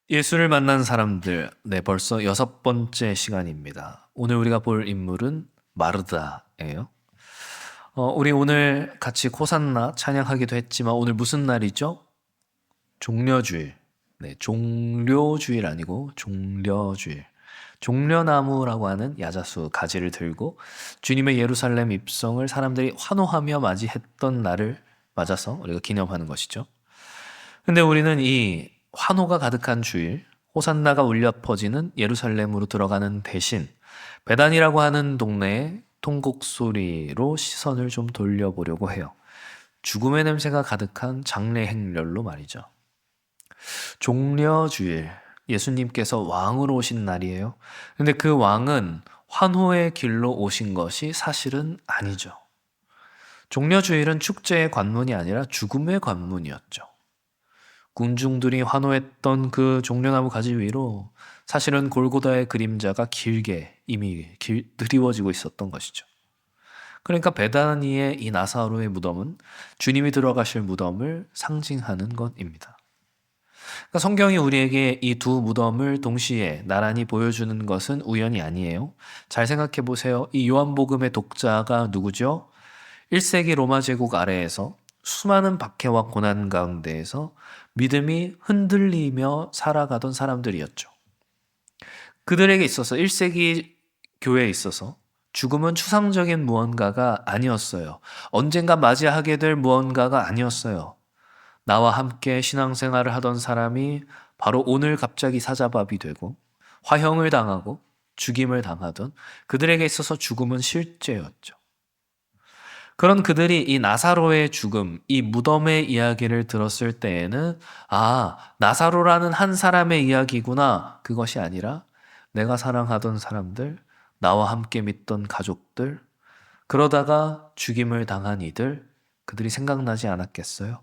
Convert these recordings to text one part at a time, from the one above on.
예수를 만난 사람들, 네, 벌써 여섯 번째 시간입니다. 오늘 우리가 볼 인물은 마르다예요. 우리 오늘 같이 호산나 찬양하기도 했지만 오늘 무슨 날이죠? 종려주일. 네, 종료주일 아니고 종려주일. 종려나무라고 하는 야자수 가지를 들고 주님의 예루살렘 입성을 사람들이 환호하며 맞이했던 날을 맞아서 우리가 기념하는 것이죠. 근데 우리는 이 환호가 가득한 주일, 호산나가 울려 퍼지는 예루살렘으로 들어가는 대신 베단이라고 하는 동네의 통곡 소리로 시선을 좀 돌려보려고 해요. 죽음의 냄새가 가득한 장례 행렬로 말이죠. 종려주일, 예수님께서 왕으로 오신 날이에요. 근데 그 왕은 환호의 길로 오신 것이 사실은 아니죠. 종려주일은 축제의 관문이 아니라 죽음의 관문이었죠. 군중들이 환호했던 그 종려나무 가지 위로 사실은 골고다의 그림자가 길게 이미 드리워지고 있었던 것이죠. 그러니까 베다니의 이 나사로의 무덤은 주님이 들어가실 무덤을 상징하는 것입니다. 그러니까 성경이 우리에게 이 두 무덤을 동시에 나란히 보여주는 것은 우연이 아니에요. 잘 생각해 보세요. 이 요한복음의 독자가 누구죠? 1세기 로마 제국 아래에서 수많은 박해와 고난 가운데에서 믿음이 흔들리며 살아가던 사람들이었죠. 그들에게 있어서 1세기 교회에 있어서 죽음은 추상적인 무언가가 아니었어요. 언젠가 맞이하게 될 무언가가 아니었어요. 나와 함께 신앙생활을 하던 사람이 바로 오늘 갑자기 사자밥이 되고 화형을 당하고 죽임을 당하던 그들에게 있어서 죽음은 실제였죠. 그런 그들이 이 나사로의 죽음, 이 무덤의 이야기를 들었을 때에는 나사로라는 한 사람의 이야기구나. 그것이 아니라 내가 사랑하던 사람들, 나와 함께 믿던 가족들, 그러다가 죽임을 당한 이들, 그들이 생각나지 않았겠어요?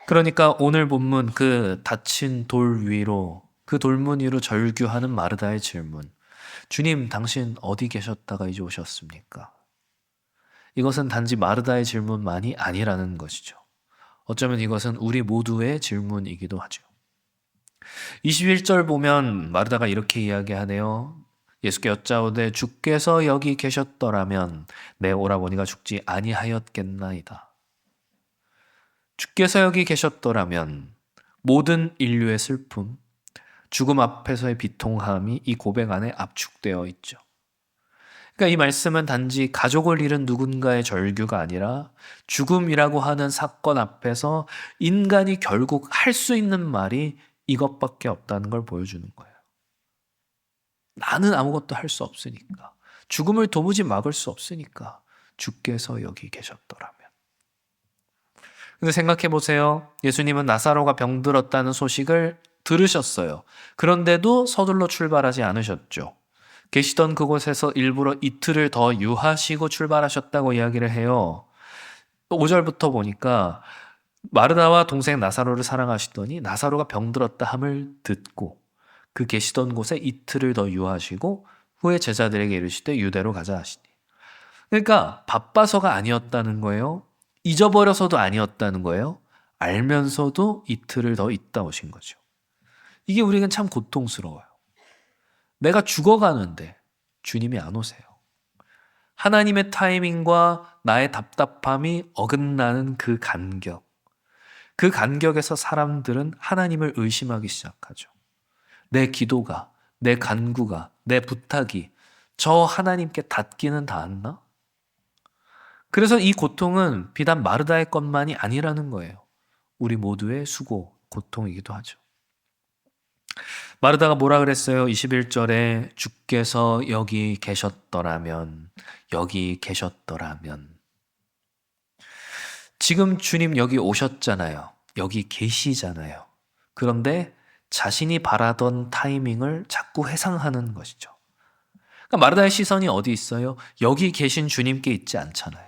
그러니까 오늘 본문 그 닫힌 돌 위로, 그 돌문 위로 절규하는 마르다의 질문. 주님, 당신 어디 계셨다가 이제 오셨습니까? 이것은 단지 마르다의 질문만이 아니라는 것이죠. 어쩌면 이것은 우리 모두의 질문이기도 하죠. 21절 보면 마르다가 이렇게 이야기하네요. 예수께 여짜오되 주께서 여기 계셨더라면 내 오라버니가 죽지 아니하였겠나이다. 주께서 여기 계셨더라면 모든 인류의 슬픔, 죽음 앞에서의 비통함이 이 고백 안에 압축되어 있죠. 그러니까 이 말씀은 단지 가족을 잃은 누군가의 절규가 아니라 죽음이라고 하는 사건 앞에서 인간이 결국 할 수 있는 말이 이것밖에 없다는 걸 보여주는 거예요. 나는 아무것도 할 수 없으니까. 죽음을 도무지 막을 수 없으니까. 주께서 여기 계셨더라면. 근데 생각해 보세요. 예수님은 나사로가 병들었다는 소식을 들으셨어요. 그런데도 서둘러 출발하지 않으셨죠. 계시던 그곳에서 일부러 이틀을 더 유하시고 출발하셨다고 이야기를 해요. 5절부터 보니까 마르다와 동생 나사로를 사랑하시더니 나사로가 병들었다 함을 듣고 그 계시던 곳에 이틀을 더 유하시고 후에 제자들에게 이르시되 유대로 가자 하시니. 그러니까 바빠서가 아니었다는 거예요. 잊어버려서도 아니었다는 거예요. 알면서도 이틀을 더 있다 오신 거죠. 이게 우리에겐 참 고통스러워요. 내가 죽어가는데 주님이 안 오세요. 하나님의 타이밍과 나의 답답함이 어긋나는 그 간격. 그 간격에서 사람들은 하나님을 의심하기 시작하죠. 내 기도가, 내 간구가, 내 부탁이 저 하나님께 닿기는 닿았나? 그래서 이 고통은 비단 마르다의 것만이 아니라는 거예요. 우리 모두의 수고, 고통이기도 하죠. 마르다가 뭐라 그랬어요? 21절에 주께서 여기 계셨더라면, 여기 계셨더라면. 지금 주님 여기 오셨잖아요. 여기 계시잖아요. 그런데 자신이 바라던 타이밍을 자꾸 회상하는 것이죠. 그러니까 마르다의 시선이 어디 있어요? 여기 계신 주님께 있지 않잖아요.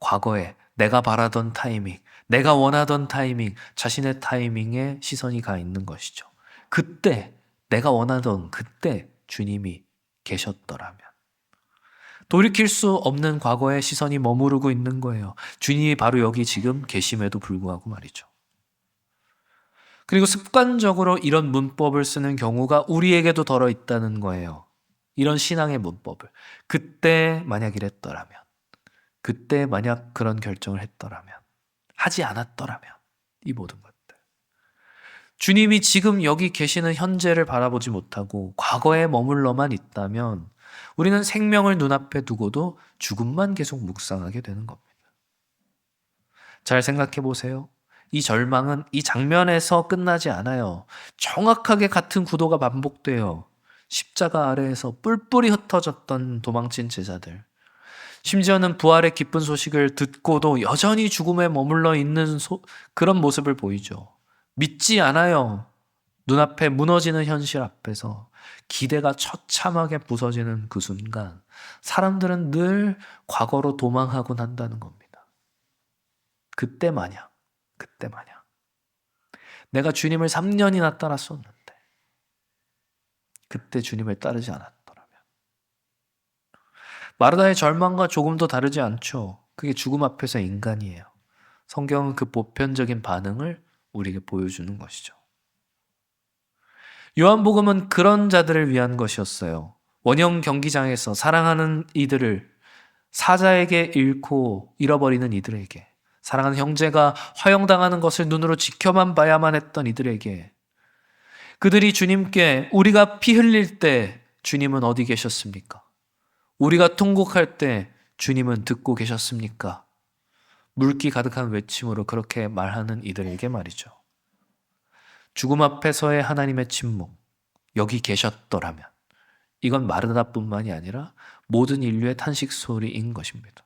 과거에 내가 바라던 타이밍, 내가 원하던 타이밍, 자신의 타이밍에 시선이 가 있는 것이죠. 그때 내가 원하던 그때 주님이 계셨더라면 돌이킬 수 없는 과거에 시선이 머무르고 있는 거예요. 주님이 바로 여기 지금 계심에도 불구하고 말이죠. 그리고 습관적으로 이런 문법을 쓰는 경우가 우리에게도 덜어 있다는 거예요. 이런 신앙의 문법을. 그때 만약 이랬더라면, 그때 만약 그런 결정을 했더라면, 하지 않았더라면, 이 모든 것들. 주님이 지금 여기 계시는 현재를 바라보지 못하고 과거에 머물러만 있다면 우리는 생명을 눈앞에 두고도 죽음만 계속 묵상하게 되는 겁니다. 잘 생각해 보세요. 이 절망은 이 장면에서 끝나지 않아요. 정확하게 같은 구도가 반복돼요. 십자가 아래에서 뿔뿔이 흩어졌던 도망친 제자들. 심지어는 부활의 기쁜 소식을 듣고도 여전히 죽음에 머물러 있는 그런 모습을 보이죠. 믿지 않아요. 눈앞에 무너지는 현실 앞에서 기대가 처참하게 부서지는 그 순간 사람들은 늘 과거로 도망하곤 한다는 겁니다. 그때 마냥 내가 주님을 3년이나 따랐었는데 그때 주님을 따르지 않았더라면. 마르다의 절망과 조금도 다르지 않죠. 그게 죽음 앞에서 인간이에요. 성경은 그 보편적인 반응을 우리에게 보여주는 것이죠. 요한복음은 그런 자들을 위한 것이었어요. 원형 경기장에서 사랑하는 이들을 사자에게 잃고 잃어버리는 이들에게, 사랑하는 형제가 화형당하는 것을 눈으로 지켜만 봐야만 했던 이들에게, 그들이 주님께 우리가 피 흘릴 때 주님은 어디 계셨습니까? 우리가 통곡할 때 주님은 듣고 계셨습니까? 물기 가득한 외침으로 그렇게 말하는 이들에게 말이죠. 죽음 앞에서의 하나님의 침묵, 여기 계셨더라면, 이건 마르다뿐만이 아니라 모든 인류의 탄식 소리인 것입니다.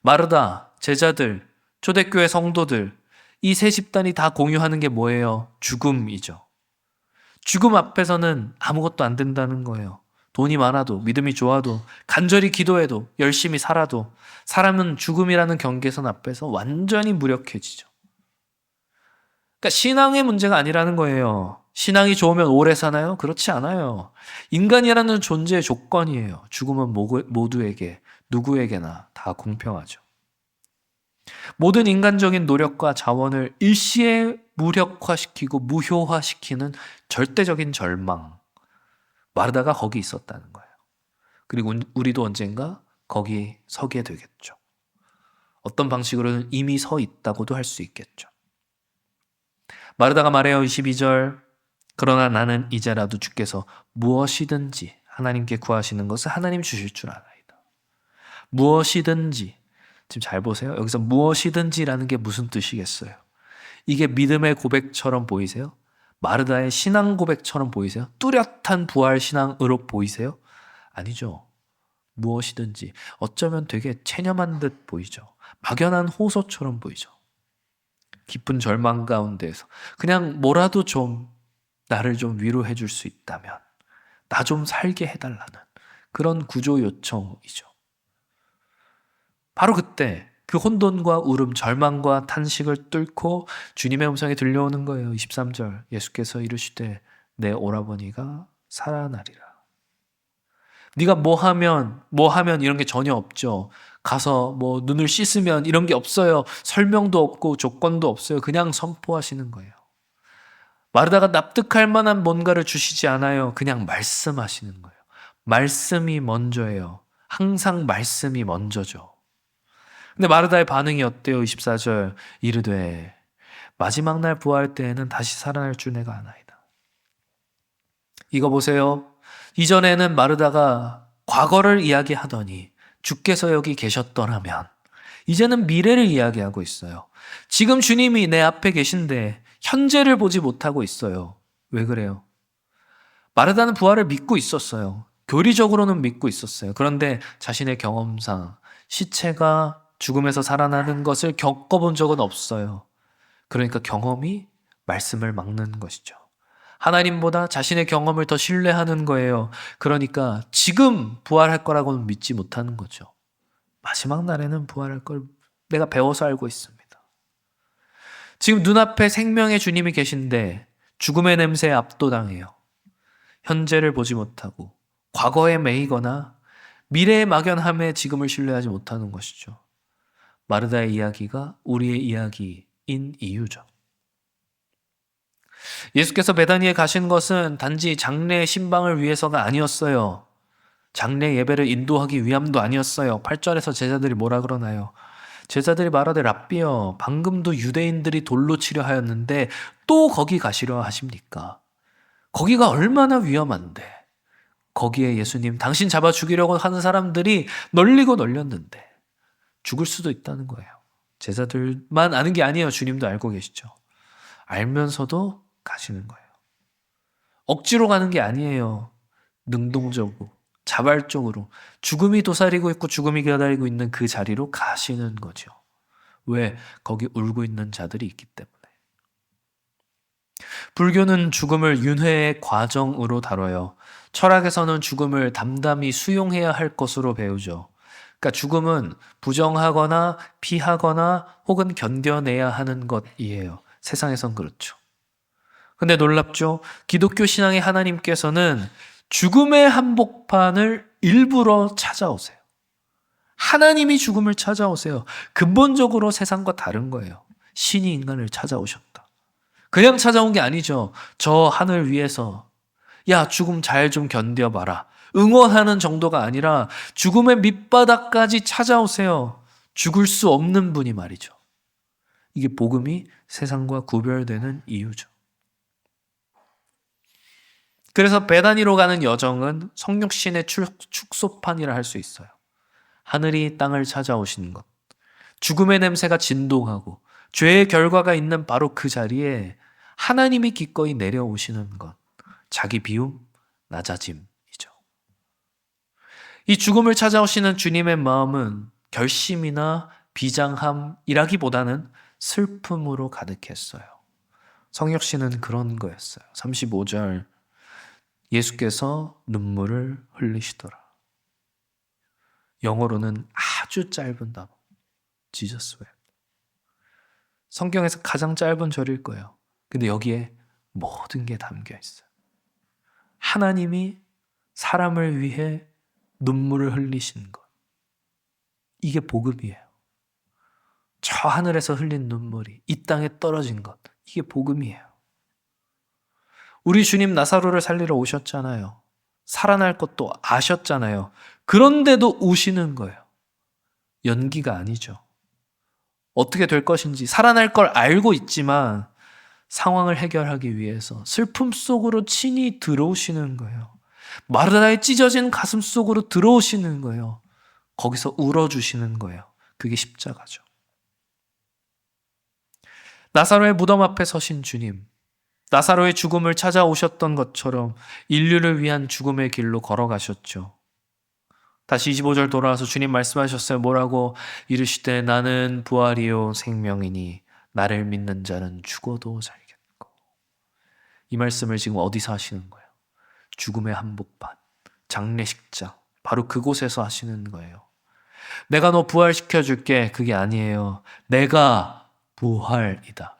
마르다, 제자들, 초대교회 성도들, 이 세 집단이 다 공유하는 게 뭐예요? 죽음이죠. 죽음 앞에서는 아무것도 안 된다는 거예요. 돈이 많아도, 믿음이 좋아도, 간절히 기도해도, 열심히 살아도 사람은 죽음이라는 경계선 앞에서 완전히 무력해지죠. 그러니까 신앙의 문제가 아니라는 거예요. 신앙이 좋으면 오래 사나요? 그렇지 않아요. 인간이라는 존재의 조건이에요. 죽음은 모두에게, 누구에게나 다 공평하죠. 모든 인간적인 노력과 자원을 일시에 무력화시키고 무효화시키는 절대적인 절망. 마르다가 거기 있었다는 거예요. 그리고 우리도 언젠가 거기 서게 되겠죠. 어떤 방식으로는 이미 서 있다고도 할 수 있겠죠. 마르다가 말해요. 22절. 그러나 나는 이제라도 주께서 무엇이든지 하나님께 구하시는 것을 하나님 주실 줄 알아이다. 무엇이든지. 지금 잘 보세요. 여기서 무엇이든지라는 게 무슨 뜻이겠어요? 이게 믿음의 고백처럼 보이세요? 마르다의 신앙 고백처럼 보이세요? 뚜렷한 부활 신앙으로 보이세요? 아니죠. 무엇이든지. 어쩌면 되게 체념한 듯 보이죠. 막연한 호소처럼 보이죠. 깊은 절망 가운데에서 그냥 뭐라도 좀 나를 좀 위로해 줄 수 있다면, 나 좀 살게 해달라는 그런 구조 요청이죠. 바로 그때 그 혼돈과 울음, 절망과 탄식을 뚫고 주님의 음성이 들려오는 거예요. 23절. 예수께서 이르시되 내 오라버니가 살아나리라. 네가 뭐 하면 이런 게 전혀 없죠. 가서 뭐 눈을 씻으면 이런 게 없어요. 설명도 없고 조건도 없어요. 그냥 선포하시는 거예요. 마르다가 납득할 만한 뭔가를 주시지 않아요. 그냥 말씀하시는 거예요. 말씀이 먼저예요. 항상 말씀이 먼저죠. 근데 마르다의 반응이 어때요? 24절. 이르되 마지막 날 부활 때에는 다시 살아날 줄 내가 아나이다. 이거 보세요. 이전에는 마르다가 과거를 이야기하더니 주께서 여기 계셨더라면, 이제는 미래를 이야기하고 있어요. 지금 주님이 내 앞에 계신데 현재를 보지 못하고 있어요. 왜 그래요? 마르다는 부활을 믿고 있었어요. 교리적으로는 믿고 있었어요. 그런데 자신의 경험상 시체가 죽음에서 살아나는 것을 겪어본 적은 없어요. 그러니까 경험이 말씀을 막는 것이죠. 하나님보다 자신의 경험을 더 신뢰하는 거예요. 그러니까 지금 부활할 거라고는 믿지 못하는 거죠. 마지막 날에는 부활할 걸 내가 배워서 알고 있습니다. 지금 눈앞에 생명의 주님이 계신데 죽음의 냄새에 압도당해요. 현재를 보지 못하고 과거에 매이거나 미래의 막연함에 지금을 신뢰하지 못하는 것이죠. 마르다의 이야기가 우리의 이야기인 이유죠. 예수께서 베다니에 가신 것은 단지 장례 신방을 위해서가 아니었어요. 장례 예배를 인도하기 위함도 아니었어요. 8절에서 제자들이 뭐라 그러나요? 제자들이 말하되 랍비여, 방금도 유대인들이 돌로 치려 하였는데 또 거기 가시려 하십니까? 거기가 얼마나 위험한데. 거기에 예수님, 당신 잡아 죽이려고 하는 사람들이 널리고 널렸는데 죽을 수도 있다는 거예요. 제자들만 아는 게 아니에요. 주님도 알고 계시죠. 알면서도 가시는 거예요. 억지로 가는 게 아니에요. 능동적으로, 자발적으로 죽음이 도사리고 있고 죽음이 기다리고 있는 그 자리로 가시는 거죠. 왜? 거기 울고 있는 자들이 있기 때문에. 불교는 죽음을 윤회의 과정으로 다뤄요. 철학에서는 죽음을 담담히 수용해야 할 것으로 배우죠. 그러니까 죽음은 부정하거나 피하거나 혹은 견뎌내야 하는 것이에요. 세상에선 그렇죠. 근데 놀랍죠? 기독교 신앙의 하나님께서는 죽음의 한복판을 일부러 찾아오세요. 하나님이 죽음을 찾아오세요. 근본적으로 세상과 다른 거예요. 신이 인간을 찾아오셨다. 그냥 찾아온 게 아니죠. 저 하늘 위에서 야, 죽음 잘 좀 견뎌봐라. 응원하는 정도가 아니라 죽음의 밑바닥까지 찾아오세요. 죽을 수 없는 분이 말이죠. 이게 복음이 세상과 구별되는 이유죠. 그래서 베다니로 가는 여정은 성육신의 축소판이라 할 수 있어요. 하늘이 땅을 찾아오시는 것. 죽음의 냄새가 진동하고 죄의 결과가 있는 바로 그 자리에 하나님이 기꺼이 내려오시는 것. 자기 비움, 낮아짐이죠. 이 죽음을 찾아오시는 주님의 마음은 결심이나 비장함이라기보다는 슬픔으로 가득했어요. 성역신은 그런 거였어요. 35절 예수께서 눈물을 흘리시더라. 영어로는 아주 짧은 단어. Jesus wept. 성경에서 가장 짧은 절일 거예요. 근데 여기에 모든 게 담겨 있어요. 하나님이 사람을 위해 눈물을 흘리신 것. 이게 복음이에요. 저 하늘에서 흘린 눈물이 이 땅에 떨어진 것. 이게 복음이에요. 우리 주님 나사로를 살리러 오셨잖아요. 살아날 것도 아셨잖아요. 그런데도 우시는 거예요. 연기가 아니죠. 어떻게 될 것인지 살아날 걸 알고 있지만 상황을 해결하기 위해서 슬픔 속으로 친히 들어오시는 거예요. 마르다의 찢어진 가슴 속으로 들어오시는 거예요. 거기서 울어주시는 거예요. 그게 십자가죠. 나사로의 무덤 앞에 서신 주님, 나사로의 죽음을 찾아오셨던 것처럼 인류를 위한 죽음의 길로 걸어가셨죠. 다시 25절 돌아와서 주님 말씀하셨어요. 뭐라고? 이르시되 나는 부활이요 생명이니 나를 믿는 자는 죽어도 살겠고. 이 말씀을 지금 어디서 하시는 거예요? 죽음의 한복판, 장례식장, 바로 그곳에서 하시는 거예요. 내가 너 부활시켜 줄게. 그게 아니에요. 내가 부활이다.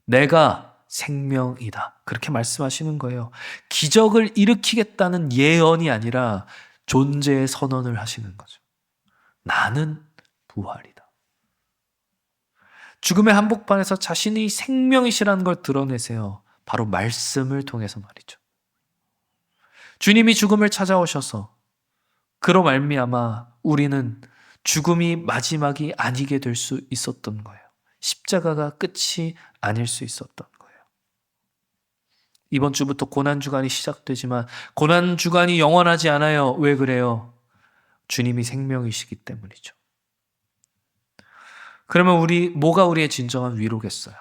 내가 생명이다. 그렇게 말씀하시는 거예요. 기적을 일으키겠다는 예언이 아니라 존재의 선언을 하시는 거죠. 나는 부활이다. 죽음의 한복판에서 자신이 생명이시라는 걸 드러내세요. 바로 말씀을 통해서 말이죠. 주님이 죽음을 찾아오셔서 그로 말미암아 우리는 죽음이 마지막이 아니게 될 수 있었던 거예요. 십자가가 끝이 아닐 수 있었던 거예요. 이번 주부터 고난주간이 시작되지만 고난주간이 영원하지 않아요. 왜 그래요? 주님이 생명이시기 때문이죠. 그러면 뭐가 우리의 진정한 위로겠어요?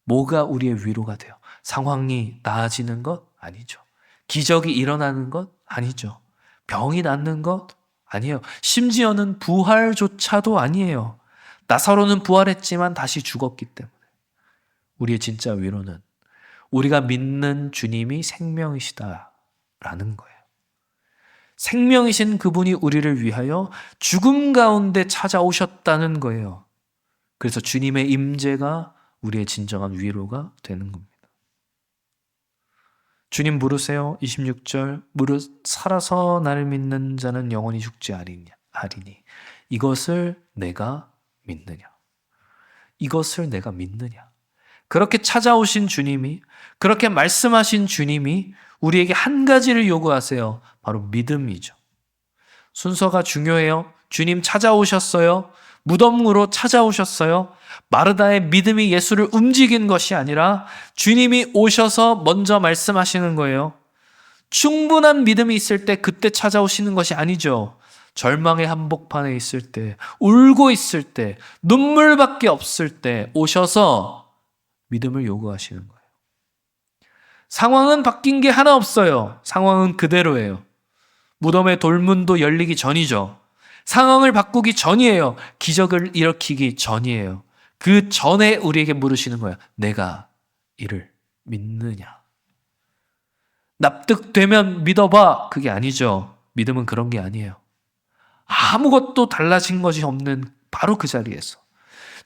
뭐가 우리의 위로가 돼요? 상황이 나아지는 것? 아니죠. 기적이 일어나는 것? 아니죠. 병이 낫는 것? 아니에요. 심지어는 부활조차도 아니에요. 나사로는 부활했지만 다시 죽었기 때문에. 우리의 진짜 위로는 우리가 믿는 주님이 생명이시다라는 거예요. 생명이신 그분이 우리를 위하여 죽음 가운데 찾아오셨다는 거예요. 그래서 주님의 임재가 우리의 진정한 위로가 되는 겁니다. 주님 물으세요. 26절 살아서 나를 믿는 자는 영원히 죽지 아니니 이것을 내가 믿느냐. 이것을 내가 믿느냐. 그렇게 찾아오신 주님이, 그렇게 말씀하신 주님이 우리에게 한 가지를 요구하세요. 바로 믿음이죠. 순서가 중요해요. 주님 찾아오셨어요. 무덤으로 찾아오셨어요. 마르다의 믿음이 예수를 움직인 것이 아니라 주님이 오셔서 먼저 말씀하시는 거예요. 충분한 믿음이 있을 때 그때 찾아오시는 것이 아니죠. 절망의 한복판에 있을 때, 울고 있을 때, 눈물밖에 없을 때 오셔서 믿음을 요구하시는 거예요. 상황은 바뀐 게 하나 없어요. 상황은 그대로예요. 무덤의 돌문도 열리기 전이죠. 상황을 바꾸기 전이에요. 기적을 일으키기 전이에요. 그 전에 우리에게 물으시는 거예요. 내가 이를 믿느냐? 납득되면 믿어봐. 그게 아니죠. 믿음은 그런 게 아니에요. 아무것도 달라진 것이 없는 바로 그 자리에서,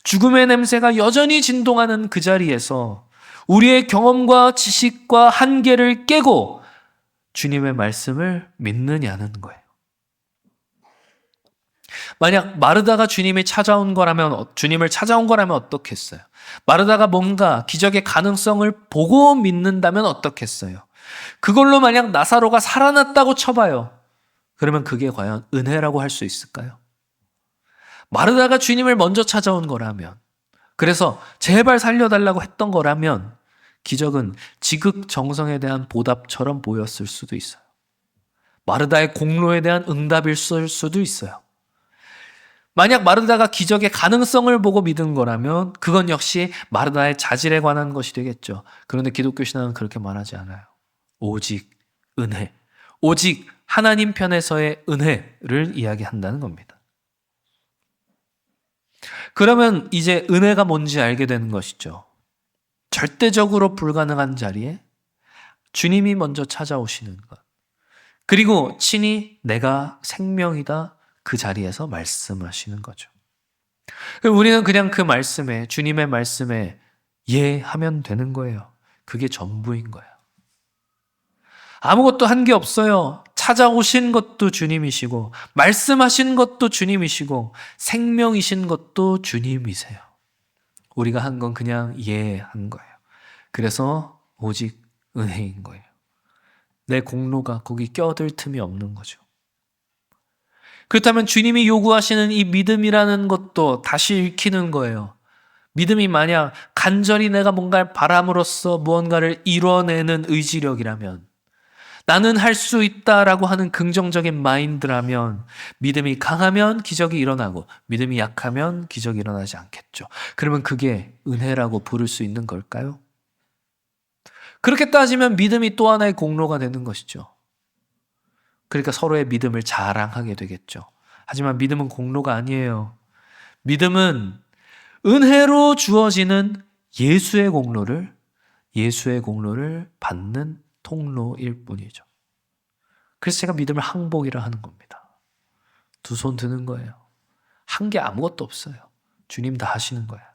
죽음의 냄새가 여전히 진동하는 그 자리에서 우리의 경험과 지식과 한계를 깨고 주님의 말씀을 믿느냐는 거예요. 만약 마르다가 주님을 찾아온 거라면 어떻겠어요? 마르다가 뭔가 기적의 가능성을 보고 믿는다면 어떻겠어요? 그걸로 만약 나사로가 살아났다고 쳐봐요. 그러면 그게 과연 은혜라고 할 수 있을까요? 마르다가 주님을 먼저 찾아온 거라면, 그래서 제발 살려달라고 했던 거라면 기적은 지극정성에 대한 보답처럼 보였을 수도 있어요. 마르다의 공로에 대한 응답일 수도 있어요. 만약 마르다가 기적의 가능성을 보고 믿은 거라면 그건 역시 마르다의 자질에 관한 것이 되겠죠. 그런데 기독교 신앙은 그렇게 말하지 않아요. 오직 은혜, 오직 하나님 편에서의 은혜를 이야기한다는 겁니다. 그러면 이제 은혜가 뭔지 알게 되는 것이죠. 절대적으로 불가능한 자리에 주님이 먼저 찾아오시는 것. 그리고 친히 내가 생명이다 그 자리에서 말씀하시는 거죠. 우리는 그냥 그 말씀에, 주님의 말씀에 예 하면 되는 거예요. 그게 전부인 거예요. 아무것도 한 게 없어요. 찾아오신 것도 주님이시고, 말씀하신 것도 주님이시고, 생명이신 것도 주님이세요. 우리가 한 건 그냥 예 한 거예요. 그래서 오직 은혜인 거예요. 내 공로가 거기 껴들 틈이 없는 거죠. 그렇다면 주님이 요구하시는 이 믿음이라는 것도 다시 읽히는 거예요. 믿음이 만약 간절히 내가 뭔가를 바람으로써 무언가를 이뤄내는 의지력이라면, 나는 할 수 있다라고 하는 긍정적인 마인드라면, 믿음이 강하면 기적이 일어나고 믿음이 약하면 기적이 일어나지 않겠죠. 그러면 그게 은혜라고 부를 수 있는 걸까요? 그렇게 따지면 믿음이 또 하나의 공로가 되는 것이죠. 그러니까 서로의 믿음을 자랑하게 되겠죠. 하지만 믿음은 공로가 아니에요. 믿음은 은혜로 주어지는 예수의 공로를 받는 통로일 뿐이죠. 그래서 제가 믿음을 항복이라 하는 겁니다. 두 손 드는 거예요. 한 게 아무것도 없어요. 주님 다 하시는 거예요.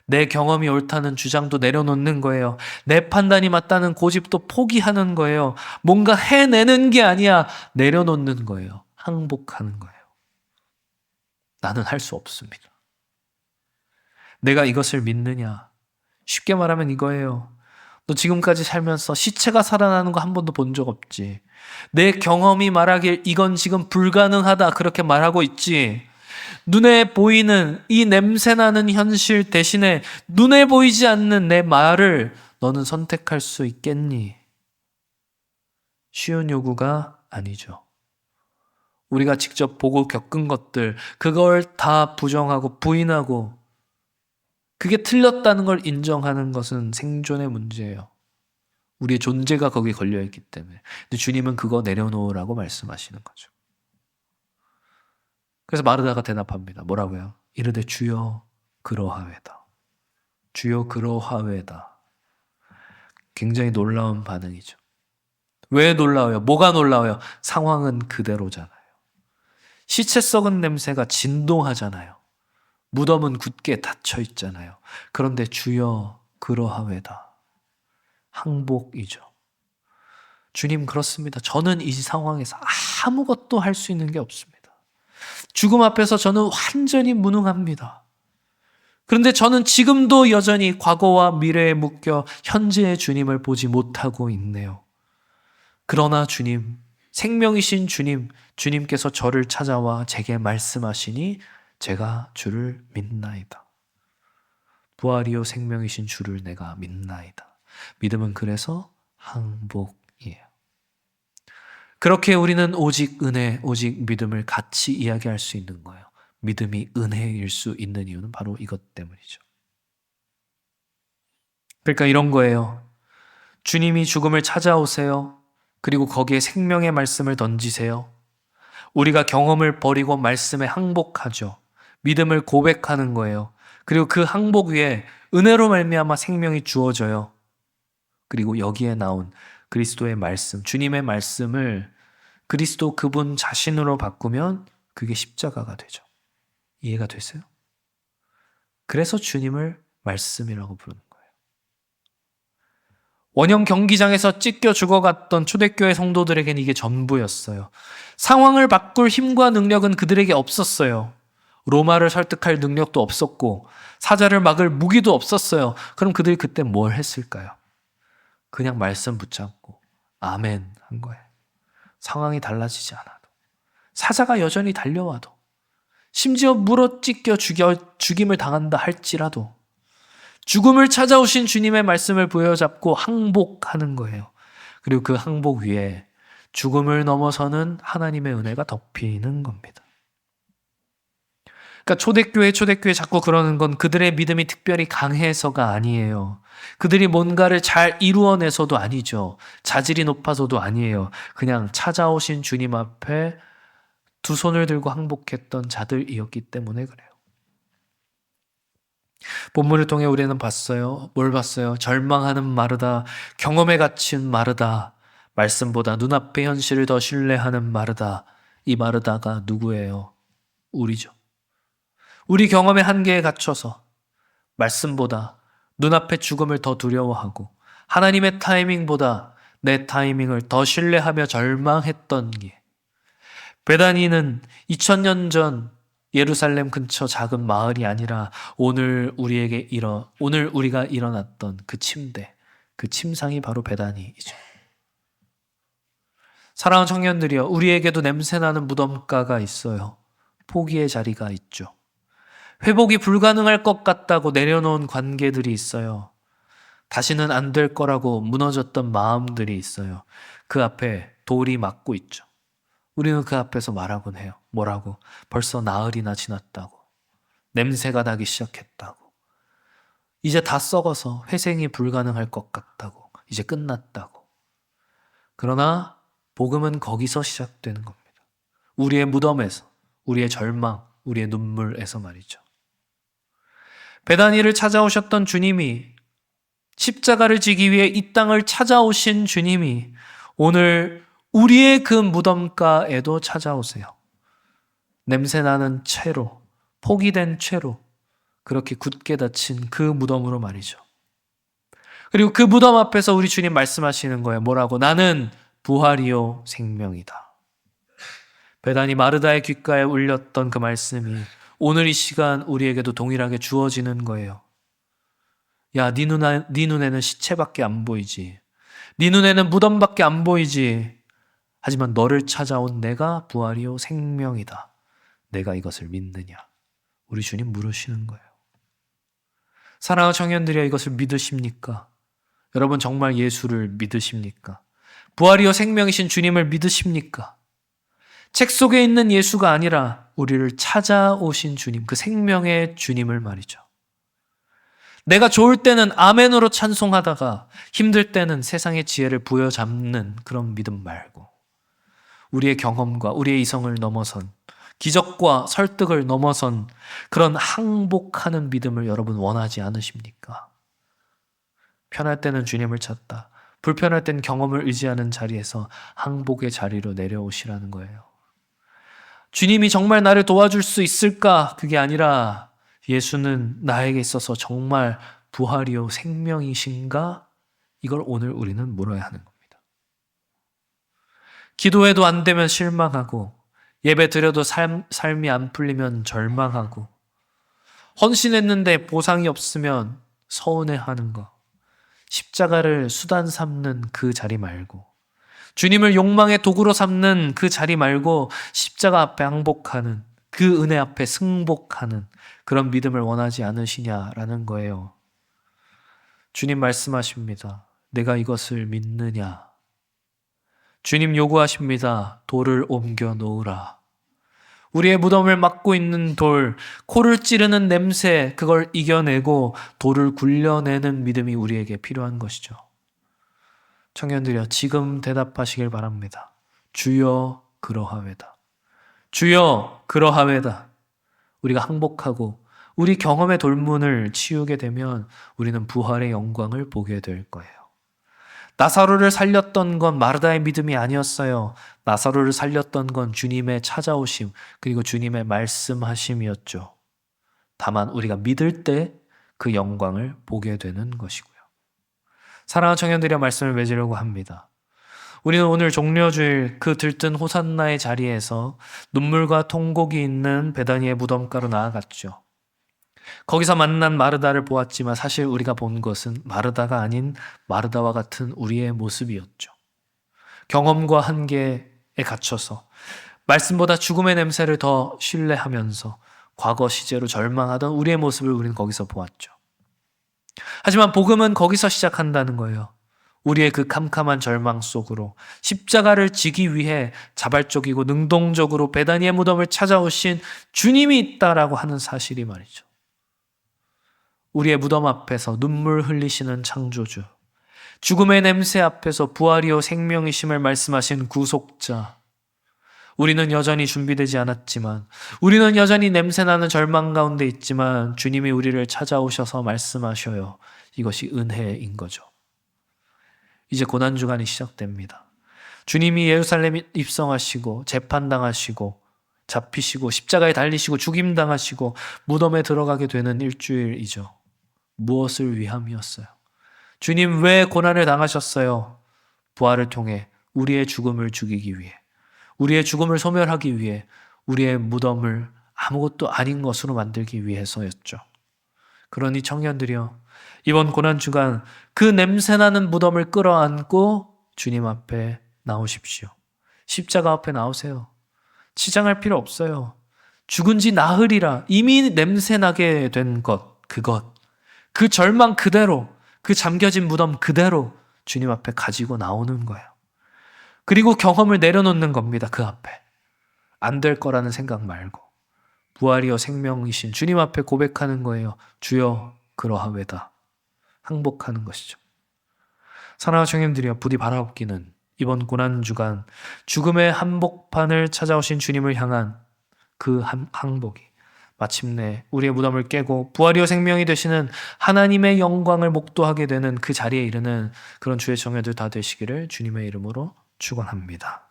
내 경험이 옳다는 주장도 내려놓는 거예요. 내 판단이 맞다는 고집도 포기하는 거예요. 뭔가 해내는 게 아니야. 내려놓는 거예요. 항복하는 거예요. 나는 할 수 없습니다. 내가 이것을 믿느냐? 쉽게 말하면 이거예요. 너 지금까지 살면서 시체가 살아나는 거 한 번도 본 적 없지. 내 경험이 말하길 이건 지금 불가능하다 그렇게 말하고 있지. 눈에 보이는 이 냄새나는 현실 대신에 눈에 보이지 않는 내 말을 너는 선택할 수 있겠니? 쉬운 요구가 아니죠. 우리가 직접 보고 겪은 것들, 그걸 다 부정하고 부인하고 그게 틀렸다는 걸 인정하는 것은 생존의 문제예요. 우리의 존재가 거기에 걸려있기 때문에. 근데 주님은 그거 내려놓으라고 말씀하시는 거죠. 그래서 마르다가 대답합니다. 뭐라고요? 이르되 주여 그러하외다. 주여 그러하외다. 굉장히 놀라운 반응이죠. 왜 놀라워요? 뭐가 놀라워요? 상황은 그대로잖아요. 시체 썩은 냄새가 진동하잖아요. 무덤은 굳게 닫혀 있잖아요. 그런데 주여 그러하외다. 항복이죠. 주님 그렇습니다. 저는 이 상황에서 아무것도 할 수 있는 게 없습니다. 죽음 앞에서 저는 완전히 무능합니다. 그런데 저는 지금도 여전히 과거와 미래에 묶여 현재의 주님을 보지 못하고 있네요. 그러나 주님, 생명이신 주님, 주님께서 저를 찾아와 제게 말씀하시니 제가 주를 믿나이다. 부활이요 생명이신 주를 내가 믿나이다. 믿음은 그래서 항복이에요. 그렇게 우리는 오직 은혜, 오직 믿음을 같이 이야기할 수 있는 거예요. 믿음이 은혜일 수 있는 이유는 바로 이것 때문이죠. 그러니까 이런 거예요. 주님이 죽음을 찾아오세요. 그리고 거기에 생명의 말씀을 던지세요. 우리가 경험을 버리고 말씀에 항복하죠. 믿음을 고백하는 거예요. 그리고 그 항복 위에 은혜로 말미암아 생명이 주어져요. 그리고 여기에 나온 그리스도의 말씀, 주님의 말씀을 그리스도 그분 자신으로 바꾸면 그게 십자가가 되죠. 이해가 됐어요? 그래서 주님을 말씀이라고 부르는 거예요. 원형 경기장에서 찢겨 죽어갔던 초대교회 성도들에게는 이게 전부였어요. 상황을 바꿀 힘과 능력은 그들에게 없었어요. 로마를 설득할 능력도 없었고 사자를 막을 무기도 없었어요. 그럼 그들이 그때 뭘 했을까요? 그냥 말씀 붙잡고 아멘 한 거예요. 상황이 달라지지 않아도, 사자가 여전히 달려와도, 심지어 물어 찢겨 죽임을 당한다 할지라도 죽음을 찾아오신 주님의 말씀을 부여잡고 항복하는 거예요. 그리고 그 항복 위에 죽음을 넘어서는 하나님의 은혜가 덮이는 겁니다. 그러니까 초대교회 자꾸 그러는 건 그들의 믿음이 특별히 강해서가 아니에요. 그들이 뭔가를 잘 이루어내서도 아니죠. 자질이 높아서도 아니에요. 그냥 찾아오신 주님 앞에 두 손을 들고 항복했던 자들이었기 때문에 그래요. 본문을 통해 우리는 봤어요. 뭘 봤어요? 절망하는 마르다, 경험에 갇힌 마르다, 말씀보다 눈앞의 현실을 더 신뢰하는 마르다. 이 마르다가 누구예요? 우리죠. 우리 경험의 한계에 갇혀서 말씀보다 눈앞의 죽음을 더 두려워하고 하나님의 타이밍보다 내 타이밍을 더 신뢰하며 절망했던 게, 베다니는 2000년 전 예루살렘 근처 작은 마을이 아니라 오늘 우리가 일어났던 그 침대, 그 침상이 바로 베다니이죠. 사랑하는 청년들이여, 우리에게도 냄새나는 무덤가가 있어요. 포기의 자리가 있죠. 회복이 불가능할 것 같다고 내려놓은 관계들이 있어요. 다시는 안 될 거라고 무너졌던 마음들이 있어요. 그 앞에 돌이 막고 있죠. 우리는 그 앞에서 말하곤 해요. 뭐라고? 벌써 나흘이나 지났다고. 냄새가 나기 시작했다고. 이제 다 썩어서 회생이 불가능할 것 같다고. 이제 끝났다고. 그러나 복음은 거기서 시작되는 겁니다. 우리의 무덤에서, 우리의 절망, 우리의 눈물에서 말이죠. 베다니를 찾아오셨던 주님이, 십자가를 지기 위해 이 땅을 찾아오신 주님이 오늘 우리의 그 무덤가에도 찾아오세요. 냄새나는 채로, 포기된 채로 그렇게 굳게 닫힌 그 무덤으로 말이죠. 그리고 그 무덤 앞에서 우리 주님 말씀하시는 거예요. 뭐라고? 나는 부활이요 생명이다. 베다니 마르다의 귓가에 울렸던 그 말씀이 오늘 이 시간 우리에게도 동일하게 주어지는 거예요. 야, 네 눈에는 시체밖에 안 보이지. 네 눈에는 무덤밖에 안 보이지. 하지만 너를 찾아온 내가 부활이요 생명이다. 내가 이것을 믿느냐? 우리 주님 물으시는 거예요. 사랑하는 청년들이여, 이것을 믿으십니까? 여러분 정말 예수를 믿으십니까? 부활이요 생명이신 주님을 믿으십니까? 책 속에 있는 예수가 아니라 우리를 찾아오신 주님, 그 생명의 주님을 말이죠. 내가 좋을 때는 아멘으로 찬송하다가 힘들 때는 세상의 지혜를 부여잡는 그런 믿음 말고, 우리의 경험과 우리의 이성을 넘어선, 기적과 설득을 넘어선 그런 항복하는 믿음을 여러분 원하지 않으십니까? 편할 때는 주님을 찾다, 불편할 땐 경험을 의지하는 자리에서 항복의 자리로 내려오시라는 거예요. 주님이 정말 나를 도와줄 수 있을까? 그게 아니라 예수는 나에게 있어서 정말 부활이요 생명이신가? 이걸 오늘 우리는 물어야 하는 겁니다. 기도해도 안 되면 실망하고, 예배 드려도 삶이 안 풀리면 절망하고, 헌신했는데 보상이 없으면 서운해하는 거. 십자가를 수단 삼는 그 자리 말고, 주님을 욕망의 도구로 삼는 그 자리 말고 십자가 앞에 항복하는, 그 은혜 앞에 승복하는 그런 믿음을 원하지 않으시냐라는 거예요. 주님 말씀하십니다. 내가 이것을 믿느냐? 주님 요구하십니다. 돌을 옮겨 놓으라. 우리의 무덤을 막고 있는 돌, 코를 찌르는 냄새, 그걸 이겨내고 돌을 굴려내는 믿음이 우리에게 필요한 것이죠. 청년들이여, 지금 대답하시길 바랍니다. 주여 그러하외다. 주여 그러하외다. 우리가 항복하고 우리 경험의 돌문을 치우게 되면 우리는 부활의 영광을 보게 될 거예요. 나사로를 살렸던 건 마르다의 믿음이 아니었어요. 나사로를 살렸던 건 주님의 찾아오심, 그리고 주님의 말씀하심이었죠. 다만 우리가 믿을 때 그 영광을 보게 되는 것이고요. 사랑하는 청년들의 말씀을 맺으려고 합니다. 우리는 오늘 종려주일 그 들뜬 호산나의 자리에서 눈물과 통곡이 있는 베다니의 무덤가로 나아갔죠. 거기서 만난 마르다를 보았지만 사실 우리가 본 것은 마르다가 아닌 마르다와 같은 우리의 모습이었죠. 경험과 한계에 갇혀서 말씀보다 죽음의 냄새를 더 신뢰하면서 과거 시제로 절망하던 우리의 모습을 우리는 거기서 보았죠. 하지만 복음은 거기서 시작한다는 거예요. 우리의 그 캄캄한 절망 속으로 십자가를 지기 위해 자발적이고 능동적으로 베다니의 무덤을 찾아오신 주님이 있다라고 하는 사실이 말이죠. 우리의 무덤 앞에서 눈물 흘리시는 창조주, 죽음의 냄새 앞에서 부활이요 생명이심을 말씀하신 구속자, 우리는 여전히 준비되지 않았지만, 우리는 여전히 냄새나는 절망 가운데 있지만 주님이 우리를 찾아오셔서 말씀하셔요. 이것이 은혜인 거죠. 이제 고난주간이 시작됩니다. 주님이 예루살렘에 입성하시고 재판당하시고 잡히시고 십자가에 달리시고 죽임당하시고 무덤에 들어가게 되는 일주일이죠. 무엇을 위함이었어요? 주님 왜 고난을 당하셨어요? 부활을 통해 우리의 죽음을 죽이기 위해, 우리의 죽음을 소멸하기 위해, 우리의 무덤을 아무것도 아닌 것으로 만들기 위해서였죠. 그러니 청년들이여, 이번 고난주간 그 냄새나는 무덤을 끌어안고 주님 앞에 나오십시오. 십자가 앞에 나오세요. 치장할 필요 없어요. 죽은 지 나흘이라 이미 냄새나게 된 것, 그 절망 그대로, 그 잠겨진 무덤 그대로 주님 앞에 가지고 나오는 거예요. 그리고 경험을 내려놓는 겁니다. 그 앞에. 안 될 거라는 생각 말고 부활이요 생명이신 주님 앞에 고백하는 거예요. 주여 그러하외다. 항복하는 것이죠. 사랑하는 청년들이여, 부디 바라옵기는 이번 고난주간 죽음의 한복판을 찾아오신 주님을 향한 그 항복이 마침내 우리의 무덤을 깨고 부활이요 생명이 되시는 하나님의 영광을 목도하게 되는 그 자리에 이르는 그런 주의 청년들 다 되시기를 주님의 이름으로 축원합니다.